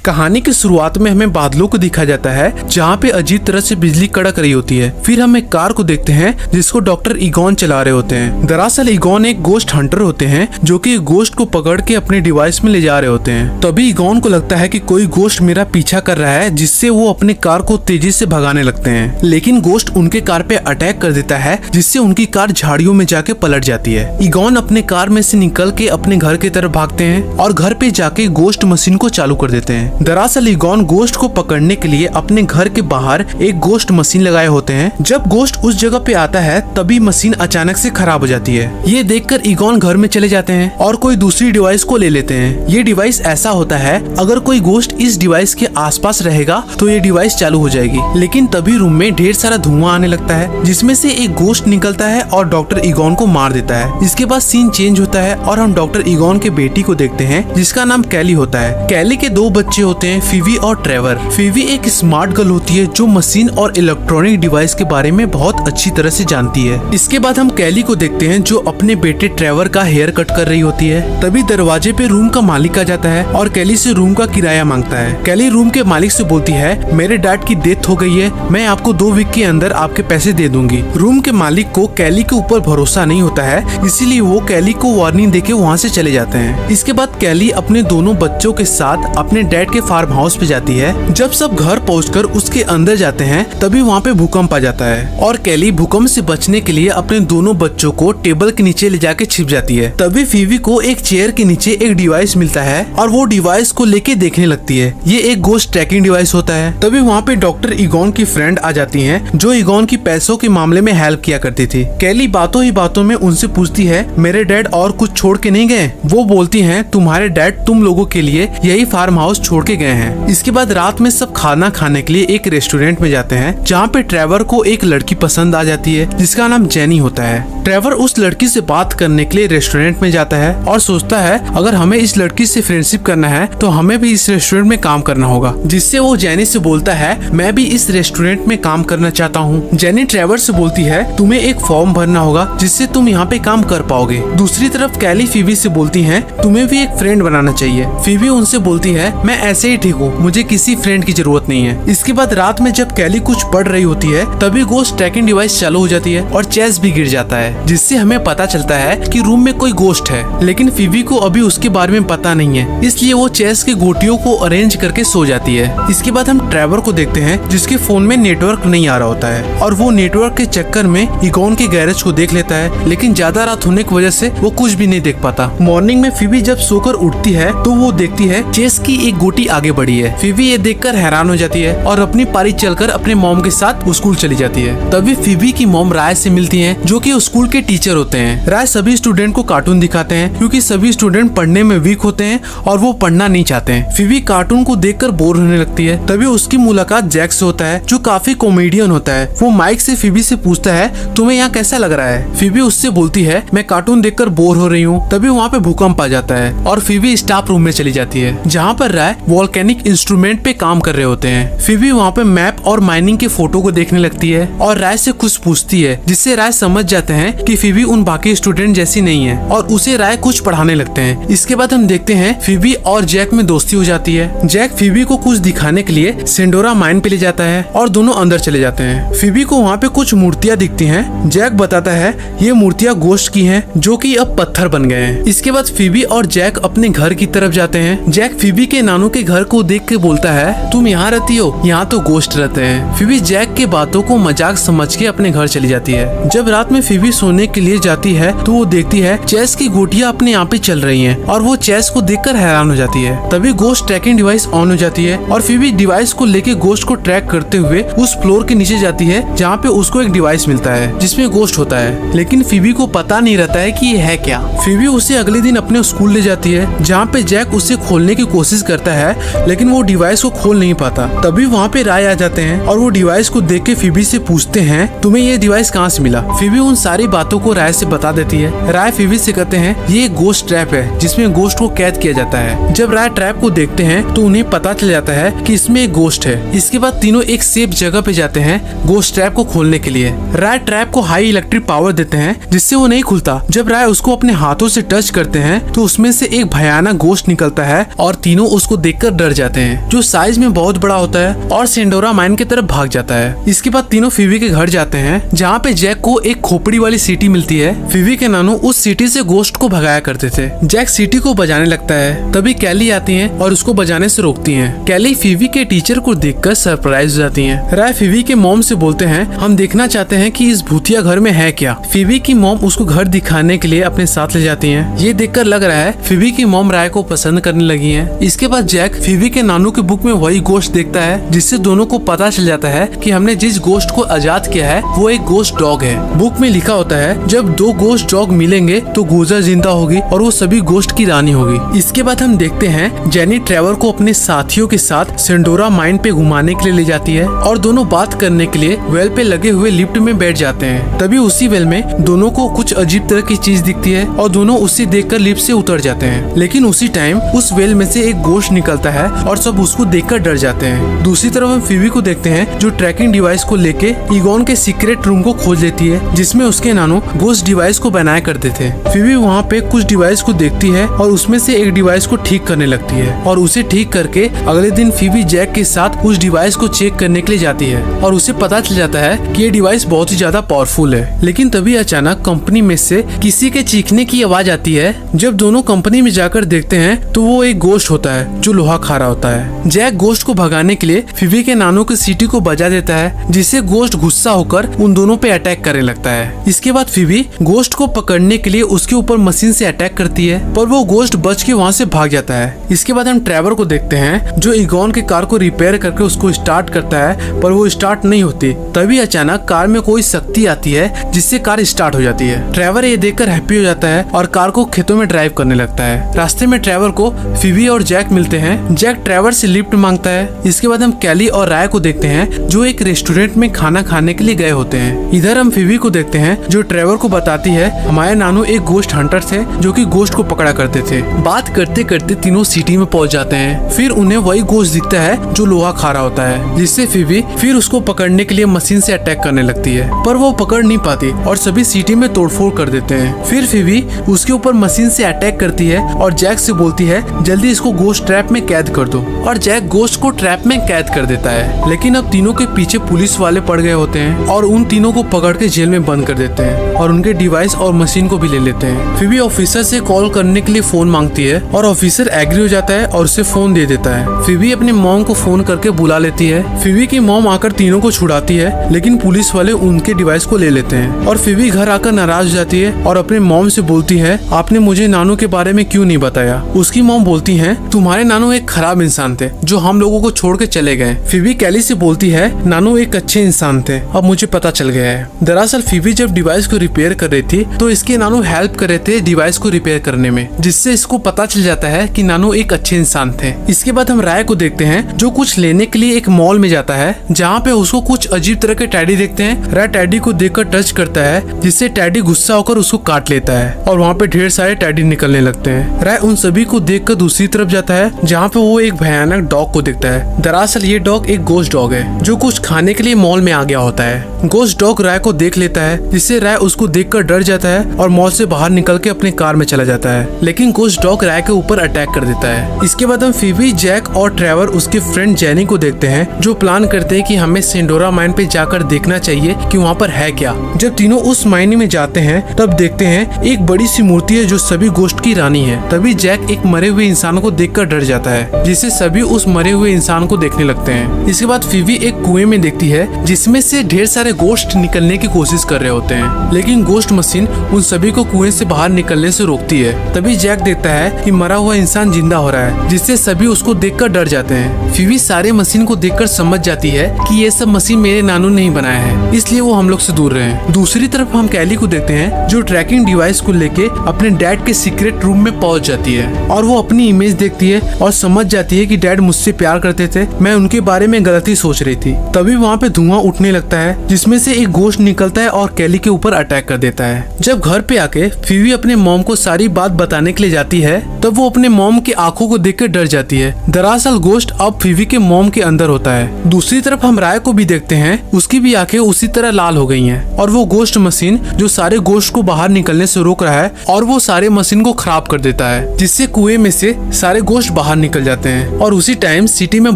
कहानी की शुरुआत में हमें बादलों को दिखाया जाता है जहाँ पे अजीब तरह से बिजली कड़क रही होती है। फिर हम एक कार को देखते हैं जिसको डॉक्टर ईगॉन चला रहे होते हैं। दरअसल ईगॉन एक गोस्ट हंटर होते हैं जो कि गोस्ट को पकड़ के अपने डिवाइस में ले जा रहे होते हैं। तभी ईगॉन को लगता है कि कोई गोस्ट मेरा पीछा कर रहा है, जिससे वो अपने कार को तेजी से भगाने लगते हैं। लेकिन गोस्ट उनके कार पे अटैक कर देता है, जिससे उनकी कार झाड़ियों में जाके पलट जाती है। ईगॉन अपने कार में से निकल के अपने घर की तरफ भागते हैं और घर पे जाके गोस्ट मशीन को चालू कर देते हैं। दरअसल ईगॉन गोस्ट को पकड़ने के लिए अपने घर के बाहर एक गोस्ट मशीन लगाए होते हैं। जब गोस्ट उस जगह पे आता है तभी मशीन अचानक से खराब हो जाती है। ये देखकर ईगॉन घर में चले जाते हैं और कोई दूसरी डिवाइस को ले लेते हैं। ये डिवाइस ऐसा होता है, अगर कोई गोस्ट इस डिवाइस के आसपास रहेगा तो ये डिवाइस चालू हो जाएगी। लेकिन तभी रूम में ढेर सारा धुआं आने लगता है, जिसमें से एक गोस्ट निकलता है और डॉक्टर ईगॉन को मार देता है। इसके बाद सीन चेंज होता है और हम डॉक्टर ईगॉन के बेटी को देखते हैं जिसका नाम कैली होता है। कैली के दो बच्चे होते हैं, फीवी और ट्रेवर। फीवी एक स्मार्ट गर्ल होती है जो मशीन और इलेक्ट्रॉनिक डिवाइस के बारे में बहुत अच्छी तरह से जानती है। इसके बाद हम कैली को देखते हैं जो अपने बेटे ट्रेवर का हेयर कट कर रही होती है। तभी दरवाजे पे रूम का मालिक आ जाता है और कैली से रूम का किराया मांगता है। कैली रूम के मालिक से बोलती है, मेरे डैड की डेथ हो गई है, मैं आपको 2 वीक के अंदर आपके पैसे दे दूंगी। रूम के मालिक को कैली के ऊपर भरोसा नहीं होता है, इसीलिए वो कैली को वार्निंग देके वहाँ से चले जाते हैं। इसके बाद कैली अपने दोनों बच्चों के साथ अपने डैड के फार्म हाउस पे जाती है। जब सब घर पहुंचकर उसके अंदर जाते हैं तभी वहाँ पे भूकंप आ जाता है और कैली भूकंप से बचने के लिए अपने दोनों बच्चों को टेबल के नीचे ले जाके छिप जाती है। तभी फीवी को एक चेयर के नीचे एक डिवाइस मिलता है और वो डिवाइस को लेके देखने लगती है। ये एक गोस्ट ट्रैकिंग डिवाइस होता है। तभी वहाँ पे डॉक्टर ईगॉन की फ्रेंड आ जाती है जो ईगॉन की पैसों के मामले में हेल्प किया करती थी। कैली बातों ही बातों में उनसे पूछती है, मेरे डैड और कुछ छोड़ के नहीं गए? वो बोलती है, तुम्हारे डैड तुम लोगों के लिए यही फार्म हाउस छोड़ के गए हैं। इसके बाद रात में सब खाना खाने के लिए एक रेस्टोरेंट में जाते हैं जहाँ पे ट्रेवर को एक लड़की पसंद आ जाती है जिसका नाम जेनी होता है। ट्रेवर उस लड़की से बात करने के लिए रेस्टोरेंट में जाता है और सोचता है अगर हमें इस लड़की से फ्रेंडशिप करना है तो हमें भी इस रेस्टोरेंट में काम करना होगा, जिससे वो जेनी से बोलता है, मैं भी इस रेस्टोरेंट में काम करना चाहता हूँ। जेनी ट्रेवर से बोलती है, तुम्हें एक फॉर्म भरना होगा जिससे तुम यहाँ पे काम कर पाओगे। दूसरी तरफ कैली फीवी से बोलती है, तुम्हें भी एक फ्रेंड बनाना चाहिए। फीवी उनसे बोलती है, मैं ऐसे ही ठीक हूँ, मुझे किसी फ्रेंड की जरूरत नहीं है। इसके बाद रात में जब कैली कुछ पढ़ रही होती है तभी गोस्ट ट्रैकिंग डिवाइस चालू हो जाती है और चेस भी गिर जाता है, जिससे हमें पता चलता है कि रूम में कोई गोस्ट है। लेकिन फीवी को अभी उसके बारे में पता नहीं है, इसलिए वो चेस के गोटियों को अरेंज करके सो जाती है। इसके बाद हम ट्रेवर को देखते हैं जिसके फोन में नेटवर्क नहीं आ रहा होता है और वो नेटवर्क के चक्कर में ईगॉन के गैरेज को देख लेता है, लेकिन ज्यादा रात होने की वजह से वो कुछ भी नहीं देख पाता। मॉर्निंग में फीवी जब सोकर उठती है तो वो देखती है चेस की एक गोटी आगे बढ़ी है। फीवी ये देखकर हैरान हो जाती है और अपनी पारी चलकर अपने मॉम के साथ स्कूल चली जाती है। तभी फीवी की मॉम राय से मिलती है जो कि स्कूल के टीचर होते हैं। राय सभी स्टूडेंट को कार्टून दिखाते हैं क्योंकि सभी स्टूडेंट पढ़ने में वीक होते हैं और वो पढ़ना नहीं चाहते हैं। फीवी कार्टून को देखकर बोर होने लगती है। तभी उसकी मुलाकात जैक से होता है जो काफी कॉमेडियन होता है। वो माइक से फीवी से पूछता है, तुम्हें यहाँ कैसा लग रहा है? फीवी उससे बोलती है, मैं कार्टून देखकर बोर हो रही हूँ। तभी वहाँ पे भूकंप आ जाता है और फीवी स्टाफ रूम में चली जाती है जहाँ पर राय वोल्केनिक इंस्ट्रूमेंट पे काम कर रहे होते हैं। फीवी वहाँ पे मैप और माइनिंग के फोटो को देखने लगती है और राय से कुछ पूछती है, जिससे राय समझ जाते हैं कि फीवी उन बाकी स्टूडेंट जैसी नहीं है और उसे राय कुछ पढ़ाने लगते हैं। इसके बाद हम देखते हैं फीवी और जैक में दोस्ती हो जाती है। जैक फीवी को कुछ दिखाने के लिए सेंडोरा माइन पे ले जाता है और दोनों अंदर चले जाते हैं। फीवी को वहाँ पे कुछ मूर्तियाँ दिखती हैं। जैक बताता है ये मूर्तियाँ गोश्त की हैं जो कि अब पत्थर बन गए हैं। इसके बाद फीवी और जैक अपने घर की तरफ जाते हैं। जैक फीवी के नानू के घर को देख के बोलता है, तुम यहाँ रहती हो? यहाँ तो गोश्त रहते हैं। फीवी जैक के बातों को मजाक समझ के अपने घर चली जाती है। जब रात में फीवी सोने के लिए जाती है तो वो देखती है चेस की गोटियां अपने आप ही चल रही हैं और वो चेस को देखकर हैरान हो जाती है। तभी गोस्ट ट्रैकिंग डिवाइस ऑन हो जाती है और फीवी डिवाइस को लेके गोस्ट को ट्रैक करते हुए उस फ्लोर के नीचे जाती है जहाँ पे उसको एक डिवाइस मिलता है जिसमें गोस्ट होता है, लेकिन फीवी को पता नहीं रहता है कि ये है क्या। फीवी उसे अगले दिन अपने स्कूल ले जाती है जहाँ पे जैक उसे खोलने की कोशिश करता है, लेकिन वो डिवाइस को खोल नहीं पाता। तभी वहाँ पे राय आ जाते हैं और वो डिवाइस को देख के फीवी से पूछते हैं, तुम्हें ये डिवाइस कहाँ से मिला? फीवी उन सारी बातों को राय से बता देती है। राय फीवी से कहते हैं ये एक गोस्ट ट्रैप है जिसमें गोस्ट को कैद किया जाता है। जब राय ट्रैप को देखते हैं तो उन्हें पता चल जाता है कि इसमें एक गोस्ट है। इसके बाद तीनों एक सेफ जगह पे जाते हैं गोस्ट ट्रैप को खोलने के लिए। राय ट्रैप को हाई इलेक्ट्रिक पावर देते हैं जिससे वो नहीं खुलता। जब राय उसको अपने हाथों से टच करते हैं तो उसमें से एक भयानक गोस्ट निकलता है और तीनों उसको देख देखकर डर जाते हैं, जो साइज में बहुत बड़ा होता है, और सेंडोरा माइन की तरफ भाग जाता है। इसके बाद तीनों फीवी के घर जाते हैं, जहाँ पे जैक को एक खोपड़ी वाली सीटी मिलती है। फीवी के नानू उस सीटी से गोश्त को भगाया करते थे। जैक सीटी को बजाने लगता है, तभी कैली आती है और उसको बजाने से रोकती है। कैली फीवी के टीचर को देखकर सरप्राइज हो जाती है। राय फीवी के मॉम से बोलते हैं, हम देखना चाहते हैं कि इस भूतिया घर में है क्या। फीवी की मॉम उसको घर दिखाने के लिए अपने साथ ले जाती है। ये देखकर लग रहा है फीवी की मॉम राय को पसंद करने लगी है। इसके बाद जैक फीवी के नानू के बुक में वही गोश्त देखता है, जिससे दोनों को पता चल जाता है कि हमने जिस गोश्त को आजाद किया है वो एक गोश्त डॉग है। बुक में लिखा होता है, जब दो गोश्त डॉग मिलेंगे तो गोजा जिंदा होगी और वो सभी गोश्त की रानी होगी। इसके बाद हम देखते हैं जेनी ट्रेवर को अपने साथियों के साथ सेंडोरा माइन पे घुमाने के लिए ले जाती है और दोनों बात करने के लिए वेल पे लगे हुए लिफ्ट में बैठ जाते हैं। तभी उसी वेल में दोनों को कुछ अजीब तरह की चीज दिखती है और दोनों उसे देखकर लिफ्ट से उतर जाते हैं। लेकिन उसी टाइम उस वेल में से एक गोश्त निकलता है और सब उसको देखकर डर जाते हैं। दूसरी तरफ हम फीवी को देखते हैं, जो ट्रैकिंग डिवाइस को लेके ईगॉन के सीक्रेट रूम को खोज लेती है, जिसमें उसके नानू गोश्त डिवाइस को बनाया करते थे। फीवी वहाँ पे कुछ डिवाइस को देखती है और उसमें से एक डिवाइस को ठीक करने लगती है और उसे ठीक करके अगले दिन फीवी जैक के साथ उस डिवाइस को चेक करने के लिए जाती है और उसे पता चल जाता है कि ये डिवाइस बहुत ही ज्यादा पावरफुल है। लेकिन तभी अचानक कंपनी में से किसी के चीखने की आवाज आती है। जब दोनों कंपनी में जाकर देखते हैं तो वो एक गोश्त होता है जो लोहा खा रहा होता है। जैक गोश्त को भगाने के लिए फीवी के नानू की सीटी को बजा देता है, जिससे गोश्त गुस्सा होकर उन दोनों पे अटैक करने लगता है। इसके बाद फीवी गोश्त को पकड़ने के लिए उसके ऊपर मशीन से अटैक करती है, पर वो गोश्त बच के वहाँ से भाग जाता है। इसके बाद हम ट्रेवर को देखते हैं, जो ईगॉन के कार को रिपेयर करके उसको स्टार्ट करता है, पर वो स्टार्ट नहीं होती। तभी अचानक कार में कोई शक्ति आती है, जिससे कार स्टार्ट हो जाती है। ट्रेवर ये देखकर हैप्पी हो जाता है और कार को खेतों में ड्राइव करने लगता है। रास्ते में ट्रेवर को फीवी और जैक मिलते हैं। जैक ट्रेवर से लिफ्ट मांगता है। इसके बाद हम कैली और राय को देखते हैं, जो एक रेस्टोरेंट में खाना खाने के लिए गए होते हैं। इधर हम फीवी को देखते हैं, जो ट्रेवर को बताती है हमारे नानू एक गोश्त हंटर थे, जो कि गोश्त को पकड़ा करते थे। बात करते करते तीनों सिटी में पहुंच जाते हैं। फिर उन्हें वही गोश्त दिखता है जो लोहा खा रहा होता है, जिससे फीवी फिर उसको पकड़ने के लिए मशीन से अटैक करने लगती है, पर वो पकड़ नहीं पाती और सभी सिटी में तोड़फोड़ कर देते हैं। फिर फीवी उसके ऊपर मशीन से अटैक करती है और जैक से बोलती है जल्दी इसको गोश्त ट्रैप में कैद कर दो, और जैक गोश्त को ट्रैप में कैद कर देता है। लेकिन अब तीनों के पीछे पुलिस वाले पड़ गए होते हैं और उन तीनों को पकड़ के जेल में बंद कर देते हैं और उनके डिवाइस और मशीन को भी ले लेते हैं। फीवी ऑफिसर से कॉल करने के लिए फोन मांगती है और ऑफिसर एग्री हो जाता है और उसे फोन दे देता है। फीवी अपने मॉम को फोन करके बुला लेती है। फीवी की मॉम आकर तीनों को छुड़ाती है, लेकिन पुलिस वाले उनके डिवाइस को ले लेते हैं और फीवी घर आकर नाराज हो जाती है और अपने मॉम से बोलती है आपने मुझे नानू के बारे में क्यों नहीं बताया। उसकी मॉम बोलती है तुम्हारे नानू एक खराब इंसान थे जो हम लोगों को छोड़ के चले गए। फीवी कैली से बोलती है नानू एक अच्छे इंसान थे, अब मुझे पता चल गया है। दरअसल फीवी जब डिवाइस को रिपेयर कर रही थी तो इसके नानू हेल्प कर रहे थे डिवाइस को रिपेयर करने में, जिससे इसको पता चल जाता है कि नानू एक अच्छे इंसान थे। इसके बाद हम राय को देखते हैं, जो कुछ लेने के लिए एक मॉल में जाता है, जहाँ पे उसको कुछ अजीब तरह के टैडी देखते हैं। राय टैडी को देखकर टच करता है, जिससे टैडी गुस्सा होकर उसको काट लेता है और वहाँ पे ढेर सारे टैडी निकलने लगते हैं। राय उन सभी को देखकर दूसरी तरफ जाता है, जहाँ पे वो एक भयानक डॉग को देखता है। दरअसल ये डॉग एक गोश्त डॉग है, जो कुछ खाने के लिए मॉल में आ गया होता है। गोश्त डॉग राय को देख लेता है, जिससे राय उसको देखकर डर जाता है और मॉल से बाहर निकल के अपने कार में चला जाता है। लेकिन गोश्त डॉग राय के ऊपर अटैक कर देता है। इसके बाद हम फीवी, जैक और ट्रेवर उसके फ्रेंड जेनी को देखते हैं, जो प्लान करते हैं कि हमें सेंडोरा माइन पे जाकर देखना चाहिए कि वहाँ पर है क्या। जब तीनों उस माइन में जाते हैं तब देखते हैं एक बड़ी सी मूर्ति है जो सभी गोश्त की रानी है। तभी जैक एक मरे हुए इंसान को देखकर डर जाता है, जिससे सभी उस मरे हुए इंसान को देखने लगते हैं। इसके बाद फीवी एक कुएं में देखती है, जिसमें से ढेर सारे गोश्त निकलने की कोशिश कर रहे होते हैं, लेकिन गोश्त मशीन उन सभी को कुएं से बाहर निकलने से रोकती है। तभी जैक देखता है कि मरा हुआ इंसान जिंदा हो रहा है, जिससे सभी उसको देखकर डर जाते हैं। फीवी सारे मशीन को देखकर समझ जाती है कि ये सब मशीन मेरे नानू ने ही बनाया है, इसलिए वो हम लोग से दूर रहे। दूसरी तरफ हम कैली को देखते हैं, जो ट्रैकिंग डिवाइस को लेके अपने डैड के सीक्रेट रूम में पहुंच जाती है और वो अपनी इमेज देखती है और समझ जाती है कि डैड मुझसे प्यार करते थे, मैं उनके बारे में गलती सोच रही थी। तभी वहाँ पे धुआं उठने लगता है, जिसमें से एक गोश्त निकलता है और कैली के ऊपर अटैक कर देता है। जब घर पे आके फीवी अपने मॉम को सारी बात बताने के लिए जाती है, तब वो अपने मॉम की आंखों को देखकर डर जाती है। दरअसल गोश्त अब फीवी के मॉम के अंदर होता है। दूसरी तरफ हम राय को भी देखते हैं, उसकी भी आंखें उसी तरह लाल हो गई हैं और वो गोश्त मशीन जो सारे गोश्त को बाहर निकलने से रोक रहा है और वो सारे मशीन को खराब कर देता है, जिससे कुएं में से सारे गोश्त बाहर बाहर निकल जाते हैं और उसी टाइम सिटी में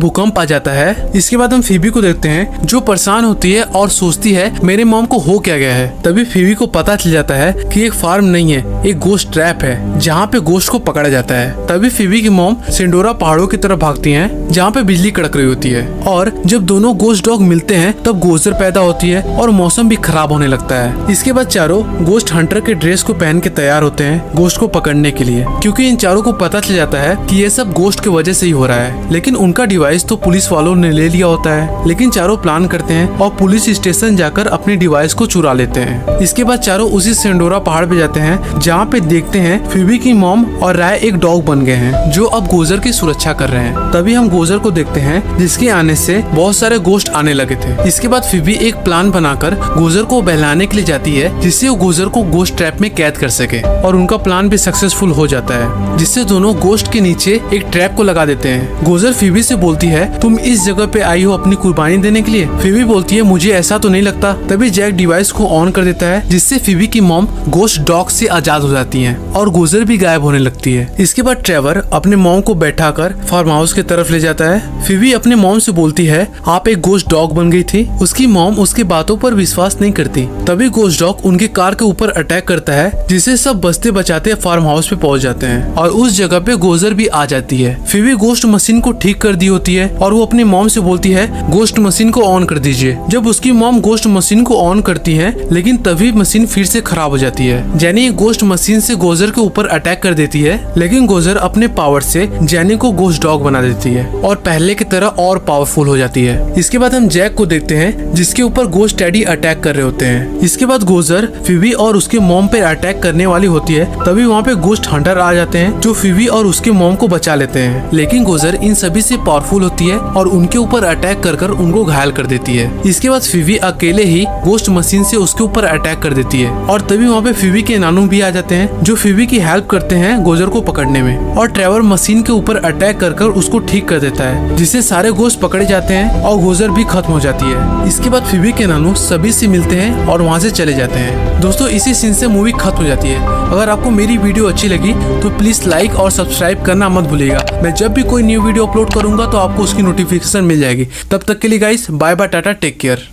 भूकंप आ जाता है। इसके बाद हम फीबी को देखते हैं जो परेशान होती है और सोचती है मेरे मॉम को हो क्या गया है। तभी फीबी को पता चल जाता है कि एक फार्म नहीं है, एक गोश्त ट्रैप है जहाँ पे गोश्त को पकड़ा जाता है। तभी फीबी की मॉम सेंडोरा पहाड़ों की तरफ भागती है जहाँ पे बिजली कड़क रही होती है और जब दोनों गोश्त डॉग मिलते हैं तब गोजर पैदा होती है और मौसम भी खराब होने लगता है। इसके बाद चारों गोश्त हंटर के ड्रेस को पहन के तैयार होते हैं गोश्त को पकड़ने के लिए, क्योंकि इन चारों को पता चल जाता है कि ये सब गोश्त की वजह से ही हो रहा है। लेकिन उनका डिवाइस तो पुलिस वालों ने ले लिया होता है। लेकिन चारों प्लान करते हैं और पुलिस स्टेशन जाकर अपने डिवाइस को चुरा लेते हैं। इसके बाद चारों उसी सेंडोरा पहाड़ पे जाते हैं जहाँ पे देखते हैं फीबी की मॉम और राय एक डॉग बन गए हैं जो अब गोजर की सुरक्षा कर रहे हैं। तभी हम गोजर को देखते हैं जिसके आने से बहुत सारे गोश्त आने लगे थे। इसके बाद फीबी एक प्लान बनाकर गोजर को बहलाने के लिए जाती है जिससे वो गोजर को गोश्त ट्रैप में कैद कर सके और उनका प्लान भी सक्सेसफुल हो जाता है, जिससे दोनों गोश्त के नीचे एक ट्रैप को लगा देते हैं। गोजर फीबी से बोलती है तुम इस जगह पे आई हो अपनी कुर्बानी देने के लिए। फीबी बोलती है मुझे ऐसा तो नहीं लगता। तभी जैक डिवाइस को ऑन कर देता है जिससे फीबी की मॉम गोश्त डॉग से आजाद हो जाती है और गोजर भी गायब होने लगती है। इसके बाद ट्रेवर अपने मॉम को बैठाकर फार्म हाउस की तरफ ले जाता है। फीबी अपने मॉम से बोलती है आप एक गोश्त डॉग बन गई थी। उसकी मॉम उसकी बातों पर विश्वास नहीं करती। तभी गोश्त डॉग उनके कार के ऊपर अटैक करता है जिसे सब बचते बचाते फार्म हाउस पे पहुंच जाते हैं और उस जगह पे गोजर भी आ जाती है। फीबी गोश्त मशीन को ठीक कर दी होती है और वो अपनी मॉम से बोलती है गोश्त मशीन को ऑन कर दीजिए। जब उसकी मॉम गोश्त मशीन को ऑन करती है लेकिन तभी मशीन फिर से खराब हो जाती है। जैनी गोश्त मशीन से गोजर के ऊपर अटैक कर देती है लेकिन गोजर अपने पावर से जैनी को गोश्त डॉग बना देती है और पहले की तरह और पावरफुल हो जाती है। इसके बाद हम जैक को देखते हैं जिसके ऊपर गोश्त डैडी अटैक कर रहे होते हैं। इसके बाद गोजर फीबी और उसके मॉम पे अटैक करने वाली होती है। तभी वहाँ पे गोश्त हंटर आ जाते हैं जो फीबी और उसके मॉम को बचा लेते हैं। लेकिन गोजर इन सभी से पावरफुल होती है और उनके ऊपर अटैक कर कर उनको घायल कर देती है। इसके बाद फीबी अकेले ही गोश्त मशीन से उसके ऊपर अटैक कर देती है और तभी वहाँ पे फीबी के नानू भी आ जाते हैं जो फीबी की हेल्प करते हैं गोजर को पकड़ने में और ट्रेवर मशीन के ऊपर अटैक कर कर उसको ठीक कर देता है जिससे सारे गोश्त पकड़े जाते हैं और गोजर भी खत्म हो जाती है। इसके बाद फीबी के नानू सभी से मिलते हैं और वहाँ से चले जाते हैं। दोस्तों इसी सीन से मूवी खत्म हो जाती है। अगर आपको मेरी वीडियो अच्छी लगी तो प्लीज लाइक और सब्सक्राइब करना मत भूलिएगा। मैं जब भी कोई न्यू वीडियो अपलोड करूंगा तो आपको उसकी नोटिफिकेशन मिल जाएगी। तब तक के लिए गाइस बाय बाय, टाटा, टेक केयर।